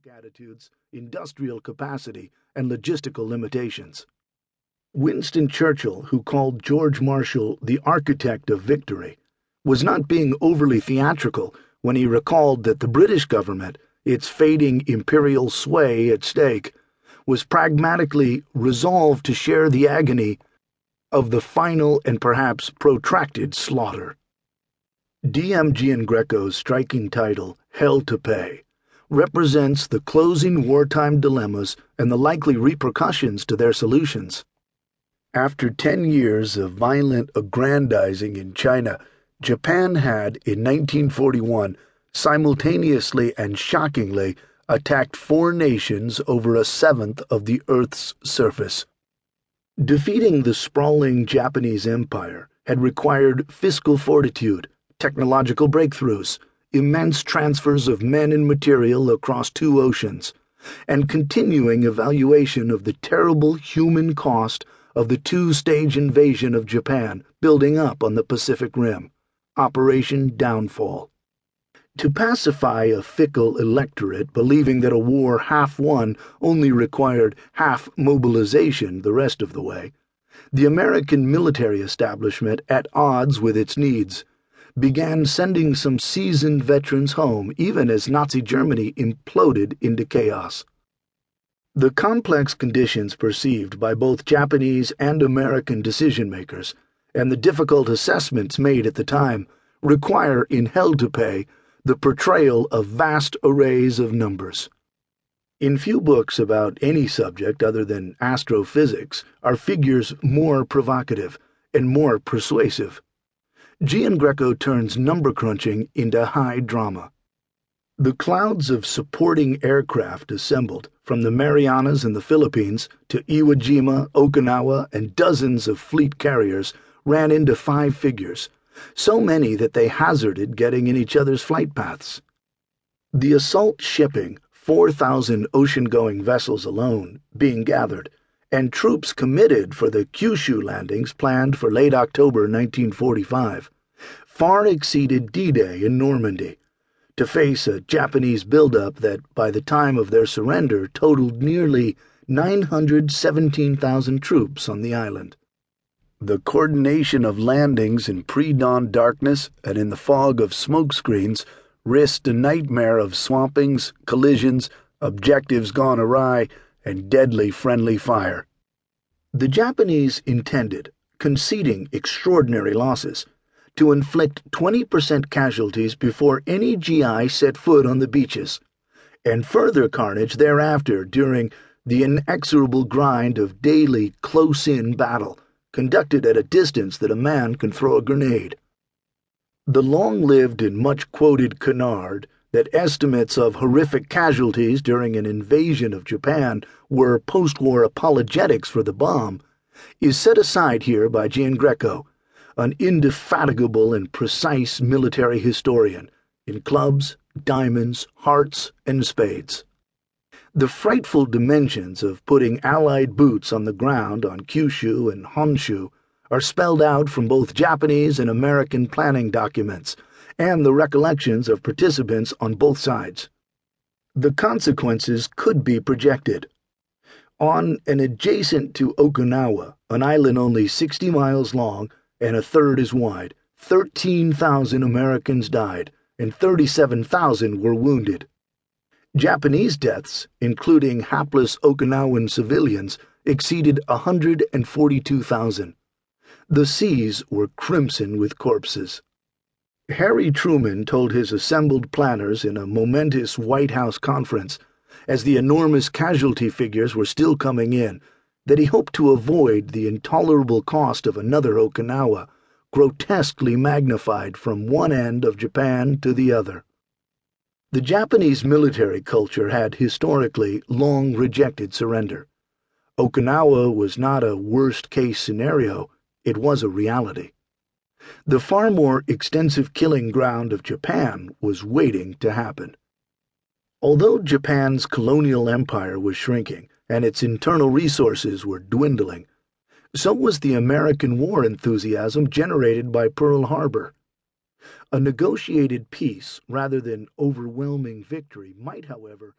economic attitudes, industrial capacity, and logistical limitations. Winston Churchill, who called George Marshall the architect of victory, was not being overly theatrical when he recalled that the British government, its fading imperial sway at stake, was pragmatically resolved to share the agony of the final and perhaps protracted slaughter. D.M. Giangreco's striking title, Hell to Pay, represents the closing wartime dilemmas and the likely repercussions to their solutions. After 10 years of violent aggrandizing in China, Japan had, in 1941, simultaneously and shockingly attacked 4 nations over a seventh of the Earth's surface. Defeating the sprawling Japanese Empire had required fiscal fortitude, technological breakthroughs, immense transfers of men and material across 2 oceans, and continuing evaluation of the terrible human cost of the 2-stage invasion of Japan building up on the Pacific Rim, Operation Downfall. To pacify a fickle electorate believing that a war half won only required half mobilization the rest of the way, the American military establishment, at odds with its needs, began sending some seasoned veterans home even as Nazi Germany imploded into chaos. The complex conditions perceived by both Japanese and American decision-makers, and the difficult assessments made at the time, require in Hell to Pay the portrayal of vast arrays of numbers. In few books about any subject other than astrophysics are figures more provocative and more persuasive. Giangreco turns number crunching into high drama. The clouds of supporting aircraft assembled from the Marianas and the Philippines to Iwo Jima, Okinawa, and dozens of fleet carriers ran into 5 figures, so many that they hazarded getting in each other's flight paths. The assault shipping 4,000 ocean-going vessels alone being gathered, and troops committed for the Kyushu landings planned for late October 1945, far exceeded D-Day in Normandy, to face a Japanese buildup that, by the time of their surrender, totaled nearly 917,000 troops on the island. The coordination of landings in pre-dawn darkness and in the fog of smoke screens risked a nightmare of swampings, collisions, objectives gone awry, and deadly friendly fire. The Japanese intended, conceding extraordinary losses, to inflict 20% casualties before any GI set foot on the beaches, and further carnage thereafter during the inexorable grind of daily close-in battle, conducted at a distance that a man can throw a grenade. The long-lived and much-quoted canard that estimates of horrific casualties during an invasion of Japan were post-war apologetics for the bomb is set aside here by Giangreco, an indefatigable and precise military historian, in clubs, diamonds, hearts, and spades. The frightful dimensions of putting Allied boots on the ground on Kyushu and Honshu are spelled out from both Japanese and American planning documents and the recollections of participants on both sides. The consequences could be projected. On and adjacent to Okinawa, an island only 60 miles long and a third as wide, 13,000 Americans died and 37,000 were wounded. Japanese deaths, including hapless Okinawan civilians, exceeded 142,000. The seas were crimson with corpses. Harry Truman told his assembled planners in a momentous White House conference, as the enormous casualty figures were still coming in, that he hoped to avoid the intolerable cost of another Okinawa, grotesquely magnified from one end of Japan to the other. The Japanese military culture had historically long rejected surrender. Okinawa was not a worst-case scenario, it was a reality. The far more extensive killing ground of Japan was waiting to happen. Although Japan's colonial empire was shrinking and its internal resources were dwindling, so was the American war enthusiasm generated by Pearl Harbor. A negotiated peace rather than overwhelming victory might, however,